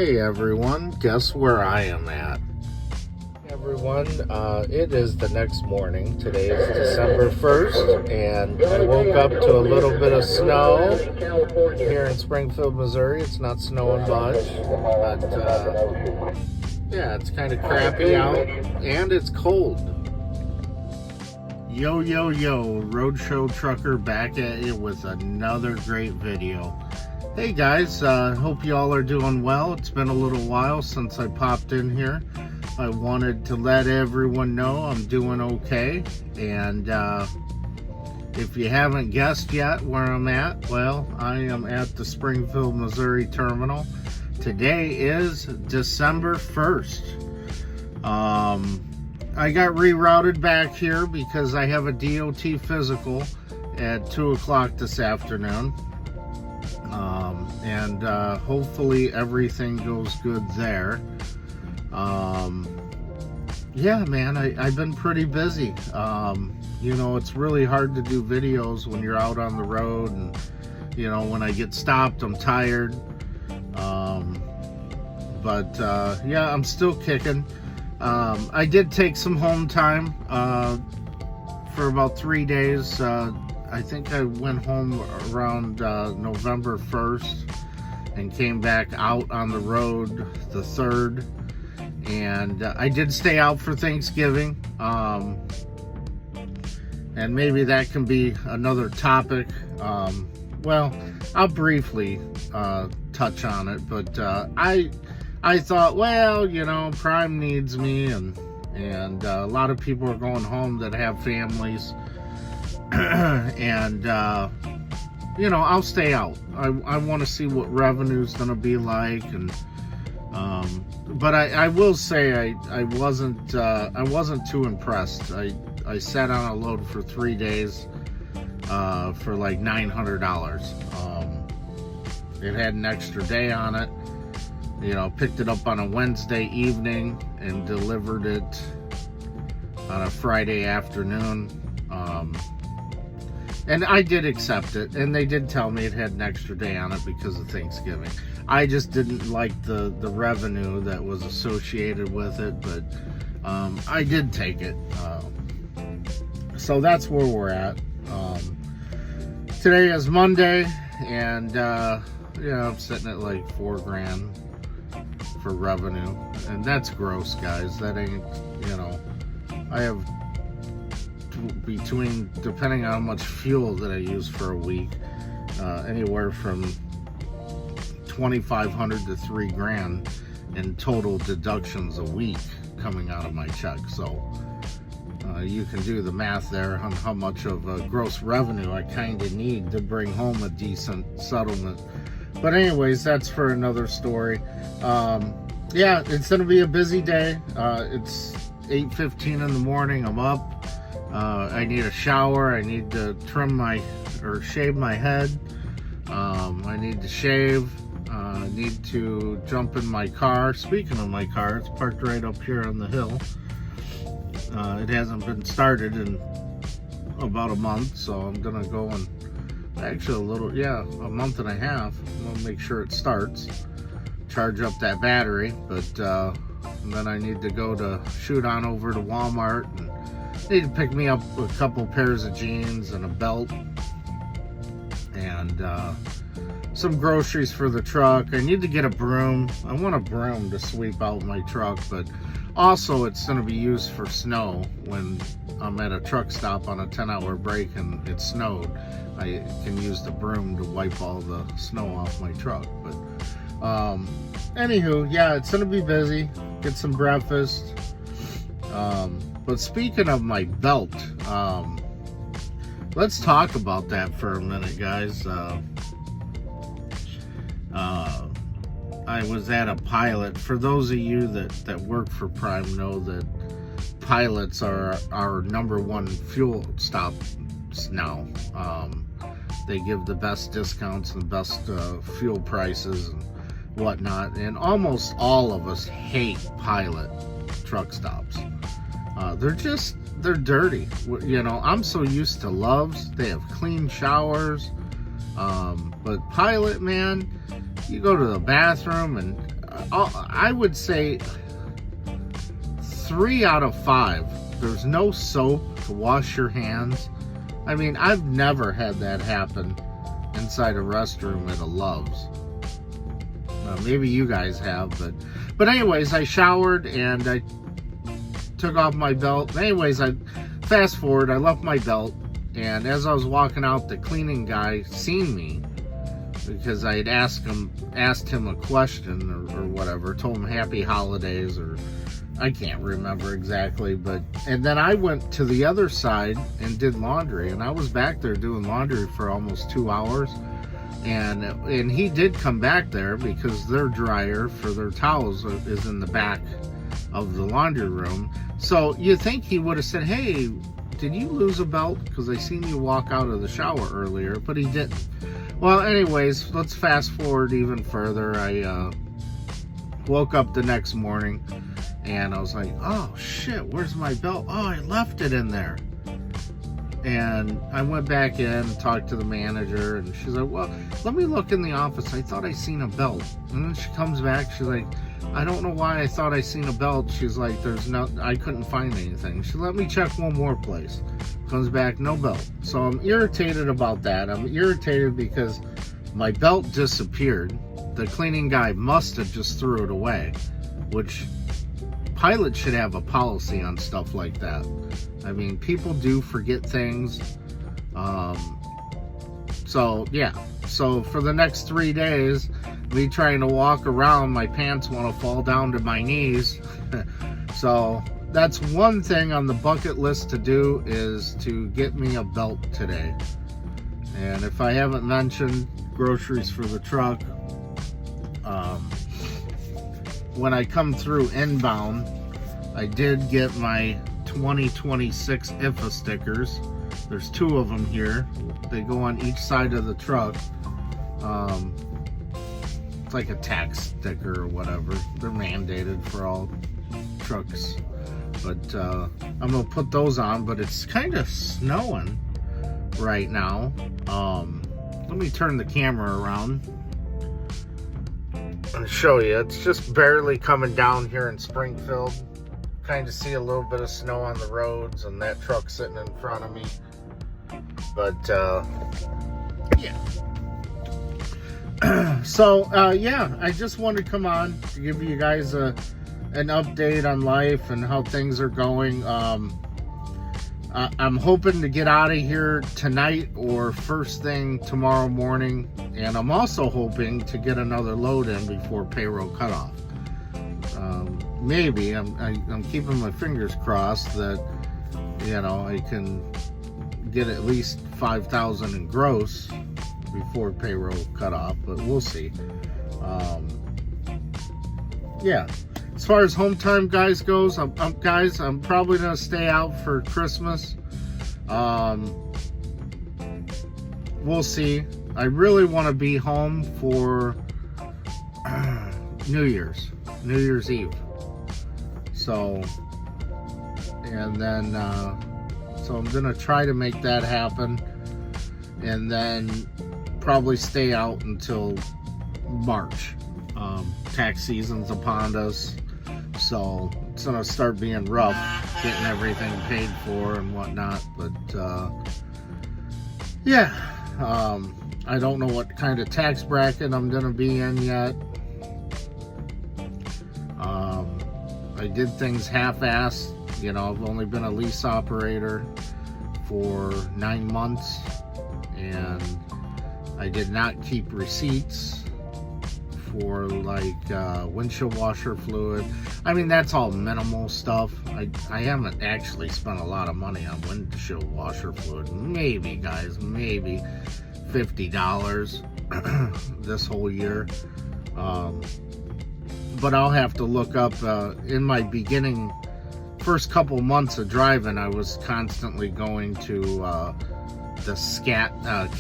Hey everyone, guess where I am at? Everyone, it is the next morning. Today is December 1st, and I woke up to a little bit of snow here in Springfield, Missouri. It's not snowing much, but yeah, it's kind of crappy out, and it's cold. Yo, Roadshow Trucker back at you with another great video. Hey guys, hope you all are doing well. It's been a little while since I popped in here. I wanted to let everyone know I'm doing okay, and if you haven't guessed yet where I'm at, well, I am at the Springfield, Missouri terminal. Today is December 1st. I got rerouted back here because I have a DOT physical at 2 o'clock this afternoon. And hopefully everything goes good there. Yeah, man, I've been pretty busy. You know, it's really hard to do videos when you're out on the road, and you know, when I get stopped, I'm tired. But yeah, I'm still kicking. I did take some home time for about 3 days. I think I went home around November 1st and came back out on the road the 3rd. And I did stay out for Thanksgiving. And maybe that can be another topic. Well, I'll briefly touch on it. But I thought, well, you know, Prime needs me. And a lot of people are going home that have families. And you know, I'll stay out. I want to see what revenue's gonna be like, and but I will say I wasn't too impressed. I sat on a load for 3 days for like $900. It had an extra day on it. You know, picked it up on a Wednesday evening and delivered it on a Friday afternoon. And I did accept it, and they did tell me it had an extra day on it because of Thanksgiving. I just didn't like the revenue that was associated with it, but I did take it. So that's where we're at. Today is Monday, and yeah, I'm sitting at like $4,000 for revenue, and that's gross, guys. That ain't, you know, I have between, depending on how much fuel that I use for a week, anywhere from $2,500 to $3,000 in total deductions a week coming out of my check. So you can do the math there on how much of gross revenue I kind of need to bring home a decent settlement. But anyways, that's for another story. Yeah, it's gonna be a busy day. It's 8:15 in the morning. I'm up. I need a shower. I need to shave my head. I need to shave. I need to jump in my car. Speaking of my car, it's parked right up here on the hill. It hasn't been started in about a month, so I'm gonna go and actually a month and a half. I'm gonna make sure it starts. Charge up that battery, but and then I need to go to shoot on over to Walmart and need to pick me up a couple pairs of jeans and a belt and some groceries for the truck. I need to get a broom. I want a broom to sweep out my truck, but also it's going to be used for snow. When I'm at a truck stop on a 10-hour break and it snowed, I can use the broom to wipe all the snow off my truck. But anywho, yeah, it's going to be busy. Get some breakfast. But speaking of my belt, let's talk about that for a minute, guys. I was at a Pilot. For those of you that work for Prime know that Pilots are our #1 fuel stops now. They give the best discounts and best fuel prices and whatnot. And almost all of us hate Pilot truck stops. They're dirty. You know, I'm so used to Love's. They have clean showers. But Pilot, man, you go to the bathroom and I would say 3 out of 5. There's no soap to wash your hands. I mean, I've never had that happen inside a restroom at a Love's. Maybe you guys have, but anyways, I showered and I took off my belt. Anyways, I fast forward, I left my belt, and as I was walking out, the cleaning guy seen me because I had asked him a question or whatever, told him happy holidays, or I can't remember exactly, and then I went to the other side and did laundry, and I was back there doing laundry for almost 2 hours. And he did come back there because their dryer for their towels is in the back of the laundry room. So you think he would have said, hey, did you lose a belt? Because I seen you walk out of the shower earlier, but he didn't. Well, anyways, let's fast forward even further. I woke up the next morning and I was like, oh shit, where's my belt? Oh, I left it in there. And I went back in and talked to the manager, and she's like, well, let me look in the office. I thought I seen a belt. And then she comes back, she's like, I don't know why I thought I seen a belt. She's like, I couldn't find anything. She let me check one more place. Comes back, no belt. So I'm irritated about that. I'm irritated because my belt disappeared. The cleaning guy must have just threw it away, which pilots should have a policy on stuff like that. I mean, people do forget things. So yeah, so for the next 3 days, me trying to walk around, my pants want to fall down to my knees. So that's one thing on the bucket list to do, is to get me a belt today. And if I haven't mentioned groceries for the truck, when I come through inbound, I did get my 2026 IFA stickers. There's 2 of them here. They go on each side of the truck. It's like a tax sticker or whatever. They're mandated for all trucks. But I'm gonna put those on, but it's kind of snowing right now. Let me turn the camera around and show you. It's just barely coming down here in Springfield. Kind of see a little bit of snow on the roads, and that truck sitting in front of me. But yeah. So yeah, I just wanted to come on to give you guys an update on life and how things are going. I'm hoping to get out of here tonight or first thing tomorrow morning, and I'm also hoping to get another load in before payroll cutoff. Maybe I'm keeping my fingers crossed that, you know, I can get at least 5,000 in gross before payroll cutoff, but we'll see. Yeah, as far as home time guys goes, I'm probably gonna stay out for Christmas. We'll see. I really want to be home for New Year's Eve. So, and then, so I'm gonna try to make that happen, and then probably stay out until March. Tax season's upon us, so it's gonna start being rough getting everything paid for and whatnot. But yeah, I don't know what kind of tax bracket I'm gonna be in yet. I did things half-assed. You know, I've only been a lease operator for 9 months, and I did not keep receipts for like windshield washer fluid. I mean, that's all minimal stuff. I haven't actually spent a lot of money on windshield washer fluid. Maybe, guys, maybe $50 this whole year. But I'll have to look up. In my beginning, first couple months of driving, I was constantly going to the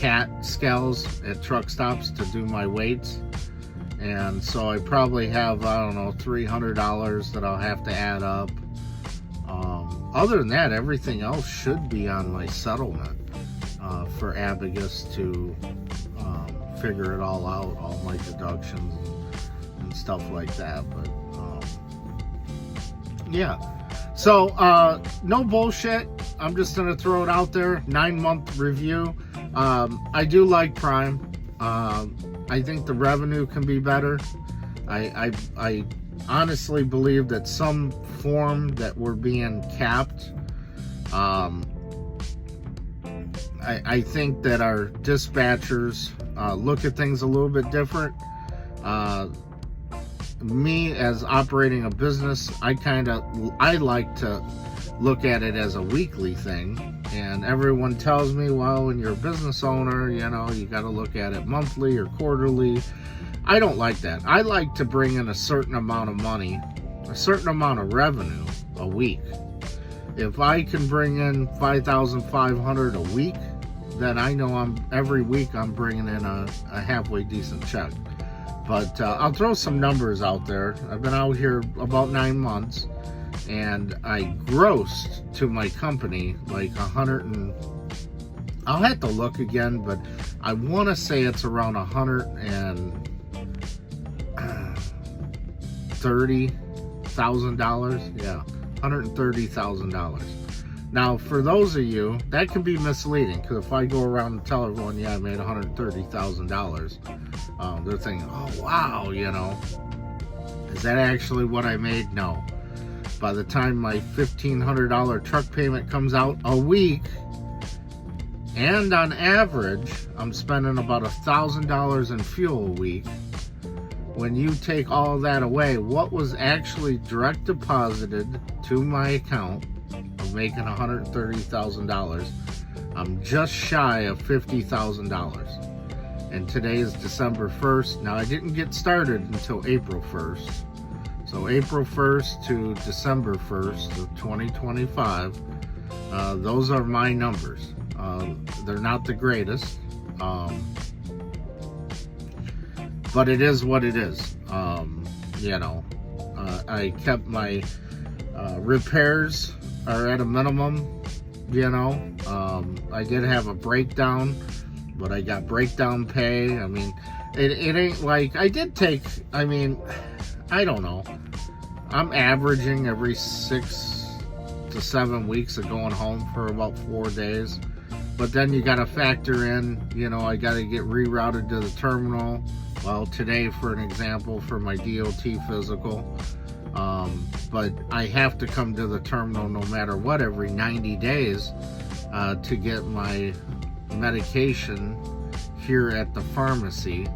cat scales at truck stops to do my weights. And so I probably have, I don't know, $300 that I'll have to add up. Other than that, everything else should be on my settlement for Abacus to figure it all out, all my deductions and and stuff like that. But yeah, so no bullshit. I'm just gonna throw it out there. 9-month review. I do like Prime. I think the revenue can be better. I honestly believe that some form that we're being capped. I think that our dispatchers look at things a little bit different. Me, as operating a business, I like to look at it as a weekly thing. And everyone tells me, well, when you're a business owner, you know, you got to look at it monthly or quarterly. I don't like that. I like to bring in a certain amount of money, a certain amount of revenue a week. If I can bring in $5,500 a week, then I know every week I'm bringing in a halfway decent check. But I'll throw some numbers out there. I've been out here about 9 months, and I grossed to my company like I'll have to look again, but I want to say it's around $130,000. Yeah, $130,000. Now, for those of you, that can be misleading, because if I go around and tell everyone, yeah, I made $130,000, they're thinking, oh, wow, you know, is that actually what I made? No. By the time my $1,500 truck payment comes out a week, and on average, I'm spending about $1,000 in fuel a week. When you take all that away, what was actually direct deposited to my account of making $130,000, I'm just shy of $50,000. And today is December 1st. Now, I didn't get started until April 1st. So April 1st to December 1st of 2025, those are my numbers. They're not the greatest, but it is what it is. You know, I kept my repairs are at a minimum. You know, I did have a breakdown, but I got breakdown pay. I mean, it ain't like I did take. I mean, I don't know. I'm averaging every 6 to 7 weeks of going home for about 4 days. But then you got to factor in, you know, I got to get rerouted to the terminal. Well, today, for an example, for my DOT physical. But I have to come to the terminal no matter what every 90 days to get my medication here at the pharmacy.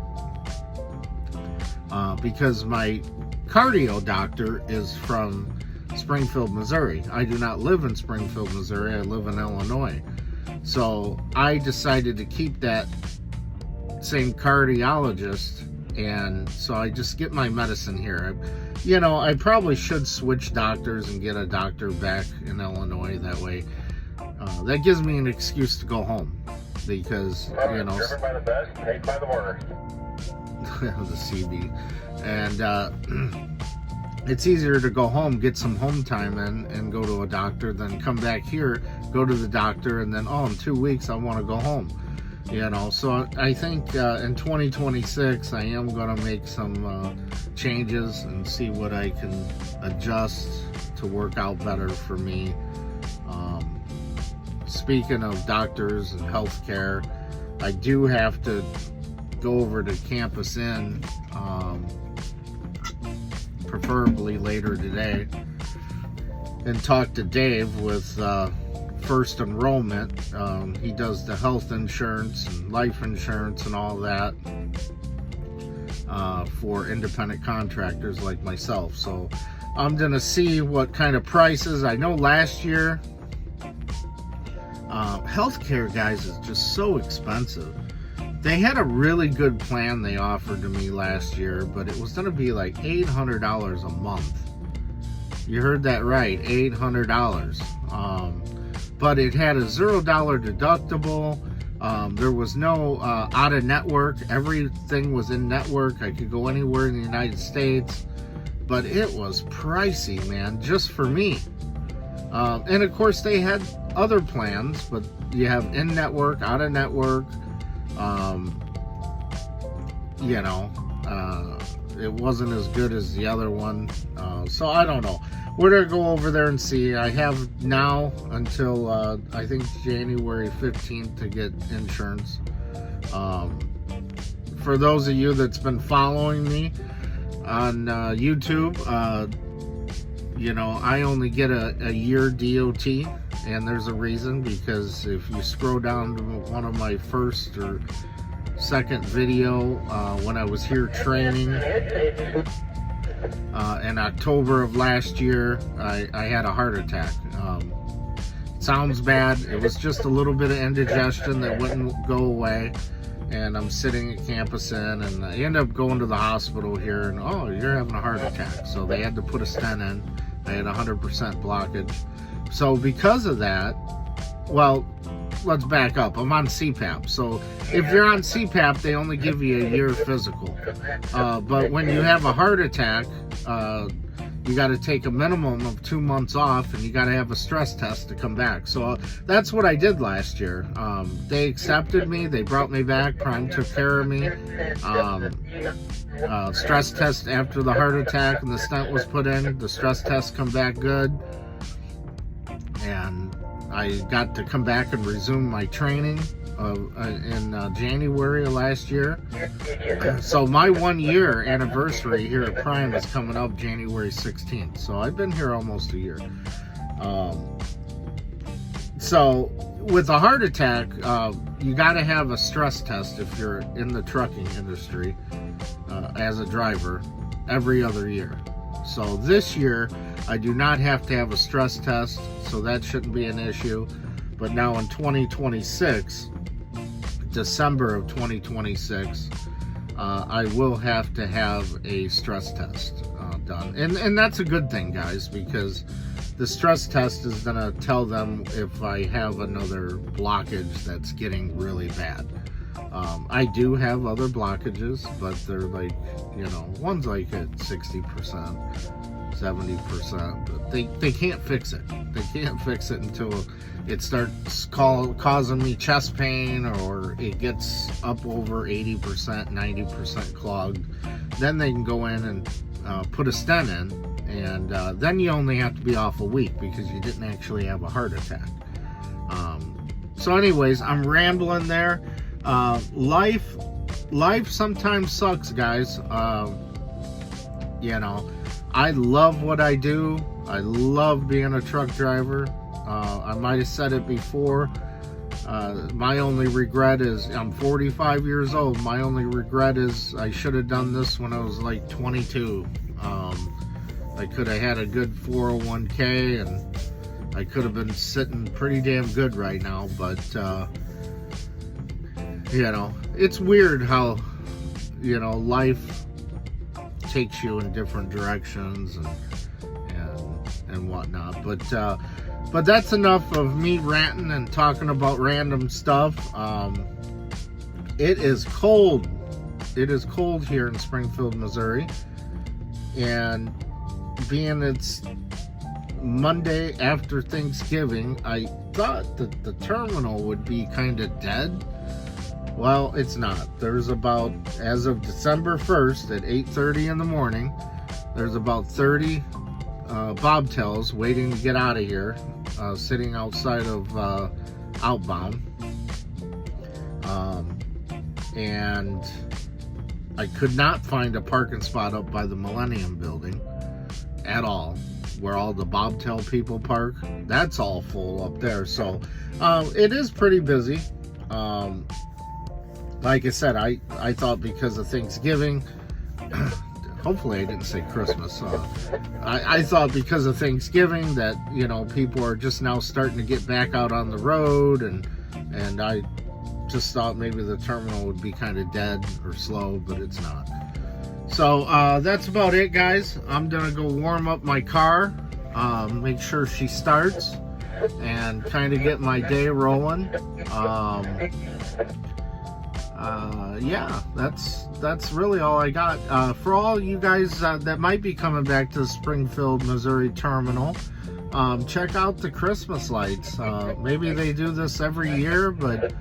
Because my cardio doctor is from Springfield, Missouri. I do not live in Springfield, Missouri. I live in Illinois. So I decided to keep that same cardiologist, and so I just get my medicine here. You know, I probably should switch doctors and get a doctor back in Illinois. That way, that gives me an excuse to go home, because, you know, driven by the best, paid by the worst. the CB, and it's easier to go home, get some home time in, and go to a doctor than come back here, go to the doctor, and then, oh, in 2 weeks I want to go home. You know, so I think in 2026 I am going to make some changes and see what I can adjust to work out better for me. Speaking of doctors and healthcare, I do have to go over to Campus Inn, preferably later today, and talk to Dave with First Enrollment. He does the health insurance and life insurance and all that for independent contractors like myself. So I'm gonna see what kind of prices. I know last year healthcare, guys, is just so expensive. They had a really good plan they offered to me last year, but it was going to be like $800 a month. You heard that right, $800. But it had a $0 deductible. There was no out of network. Everything was in network. I could go anywhere in the United States, but it was pricey, man, just for me. And of course, they had other plans, but you have in network, out of network. You know, it wasn't as good as the other one. So I don't know. We're gonna go over there and see. I have now until I think January 15th to get insurance. For those of you that's been following me on YouTube, you know, I only get a year DOT, and there's a reason, because if you scroll down to one of my first or second video, when I was here training in October of last year, I had a heart attack. Sounds bad. It was just a little bit of indigestion that wouldn't go away, and I'm sitting at Campus Inn, and I end up going to the hospital here, and oh, you're having a heart attack. So they had to put a stent in. I had 100% blockage. So because of that, well, let's back up. I'm on CPAP. So if you're on CPAP, they only give you a year physical. But when you have a heart attack, you got to take a minimum of 2 months off, and you got to have a stress test to come back. So that's what I did last year. They accepted me. They brought me back. Prime took care of me. Stress test after the heart attack and the stent was put in. The stress test come back good. And I got to come back and resume my training in January of last year. So my 1 year anniversary here at Prime is coming up January 16th. So I've been here almost a year. So with a heart attack, you got to have a stress test if you're in the trucking industry as a driver every other year. So this year, I do not have to have a stress test, so that shouldn't be an issue. But now in 2026, December of 2026, I will have to have a stress test done. And that's a good thing, guys, because the stress test is going to tell them if I have another blockage that's getting really bad. I do have other blockages, but they're like, you know, one's like at 60%, 70%, but they can't fix it. They can't fix it until it starts causing me chest pain, or it gets up over 80%, 90% clogged. Then they can go in and put a stent in, and then you only have to be off a week because you didn't actually have a heart attack. So anyways, I'm rambling there. Life sometimes sucks, guys. You know, I love what I do. I love being a truck driver. I might have said it before. My only regret is I'm 45 years old. My only regret is I should have done this when I was like 22. I could have had a good 401k, and I could have been sitting pretty damn good right now, but you know, it's weird how, you know, life takes you in different directions and whatnot. But that's enough of me ranting and talking about random stuff. It is cold. It is cold here in Springfield, Missouri, and being it's Monday after Thanksgiving, I thought that the terminal would be kind of dead. Well, it's not. There's about, as of December 1st at 8:30 in the morning, there's about 30 bobtails waiting to get out of here, sitting outside of outbound. And I could not find a parking spot up by the Millennium Building at all, where all the bobtail people park. That's all full up there. So it is pretty busy. Like I said, I thought because of Thanksgiving, hopefully I didn't say Christmas. I thought because of Thanksgiving that, you know, people are just now starting to get back out on the road, and I just thought maybe the terminal would be kind of dead or slow, but it's not. So that's about it, guys. I'm gonna go warm up my car, make sure she starts, and kind of get my day rolling. Yeah, that's really all I got. For all you guys that might be coming back to the Springfield, Missouri terminal, check out the Christmas lights. Maybe they do this every year, but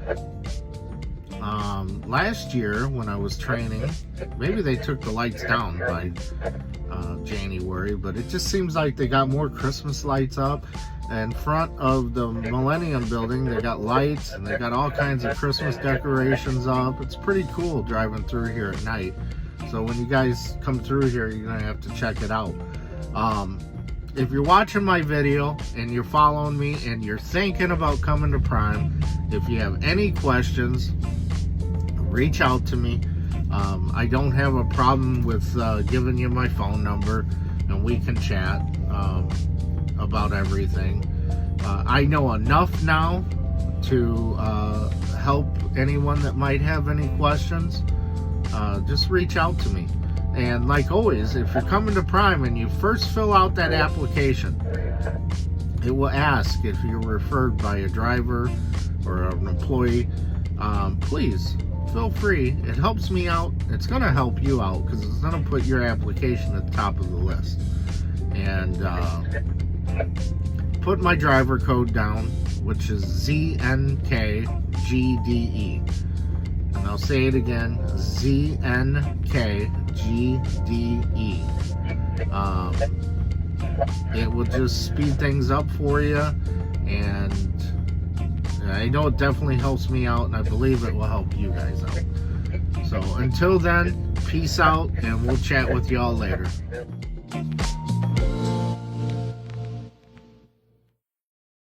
Last year when I was training, maybe they took the lights down by January, but it just seems like they got more Christmas lights up. In front of the Millennium Building, they got lights and they got all kinds of Christmas decorations up. It's pretty cool driving through here at night. So when you guys come through here, you're gonna have to check it out. If you're watching my video and you're following me and you're thinking about coming to Prime, if you have any questions, reach out to me. I don't have a problem with giving you my phone number, and we can chat about everything. I know enough now to help anyone that might have any questions. Just reach out to me. And like always, if you're coming to Prime and you first fill out that application, it will ask if you're referred by a driver or an employee. Please feel free. It helps me out. It's going to help you out because it's going to put your application at the top of the list. And put my driver code down, which is ZNKGDE. And I'll say it again, ZNKGDE. It will just speed things up for you, and I know it definitely helps me out, and I believe it will help you guys out. So until then, peace out, and we'll chat with y'all later.